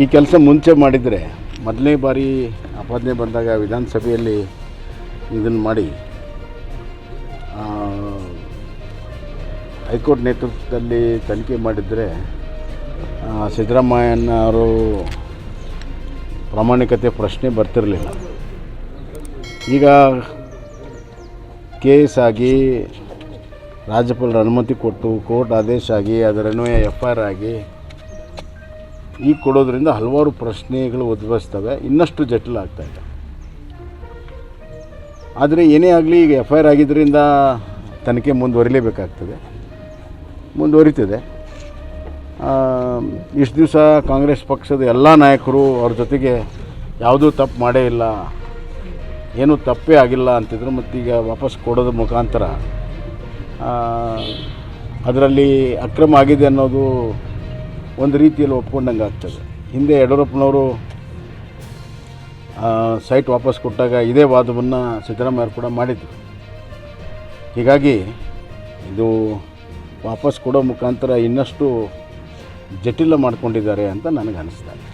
ಈ ಕೆಲಸ ಮುಂಚೆ ಮಾಡಿದರೆ ಮೊದಲನೇ ಬಾರಿ ಆಪಾದನೆ ಬಂದಾಗ ವಿಧಾನಸಭೆಯಲ್ಲಿ ಇದನ್ನು ಮಾಡಿ ಹೈಕೋರ್ಟ್ ನೇತೃತ್ವದಲ್ಲಿ ತನಿಖೆ ಮಾಡಿದರೆ ಸಿದ್ದರಾಮಯ್ಯನವರು ಪ್ರಾಮಾಣಿಕತೆ ಪ್ರಶ್ನೆ ಬರ್ತಿರಲಿಲ್ಲ. ಈಗ ಕೇಸ್ ಆಗಿ ರಾಜ್ಯಪಾಲರ ಅನುಮತಿ ಕೊಟ್ಟು ಕೋರ್ಟ್ ಆದೇಶ ಆಗಿ ಅದರನ್ವಯ FIR ಆಗಿ ಈಗ ಕೊಡೋದ್ರಿಂದ ಹಲವಾರು ಪ್ರಶ್ನೆಗಳು ಉದ್ಭವಿಸ್ತವೆ, ಇನ್ನಷ್ಟು ಜಟಿಲ ಆಗ್ತಾಯಿದೆ. ಆದರೆ ಏನೇ ಆಗಲಿ ಈಗ FIR ಆಗಿದ್ದರಿಂದ ತನಿಖೆ ಮುಂದುವರಿಲೇಬೇಕಾಗ್ತದೆ, ಮುಂದುವರಿತಿದೆ. ಇಷ್ಟು ದಿವಸ ಕಾಂಗ್ರೆಸ್ ಪಕ್ಷದ ಎಲ್ಲ ನಾಯಕರು ಅವ್ರ ಜೊತೆಗೆ ಯಾವುದೂ ತಪ್ಪು ಮಾಡೇ ಇಲ್ಲ, ಏನೂ ತಪ್ಪೇ ಆಗಿಲ್ಲ ಅಂತಿದ್ರು. ಮತ್ತೀಗ ವಾಪಸ್ ಕೊಡೋದ್ರ ಮುಖಾಂತರ ಅದರಲ್ಲಿ ಅಕ್ರಮ ಆಗಿದೆ ಅನ್ನೋದು ಒಂದು ರೀತಿಯಲ್ಲಿ ಒಪ್ಕೊಂಡಂಗೆ ಆಗ್ತದೆ. ಹಿಂದೆ ಯಡಿಯೂರಪ್ಪನವರು ಸೈಟ್ ವಾಪಸ್ ಕೊಟ್ಟಾಗ ಇದೇ ವಾದವನ್ನು ಸಿದ್ದರಾಮಯ್ಯರು ಕೂಡ ಮಾಡಿದರು. ಹೀಗಾಗಿ ಇದು ವಾಪಸ್ ಕೊಡೋ ಮುಖಾಂತರ ಇನ್ನಷ್ಟು ಜಟಿಲ ಮಾಡ್ಕೊಂಡಿದ್ದಾರೆ ಅಂತ ನನಗೆ ಅನಿಸ್ತಾ ಇದೆ.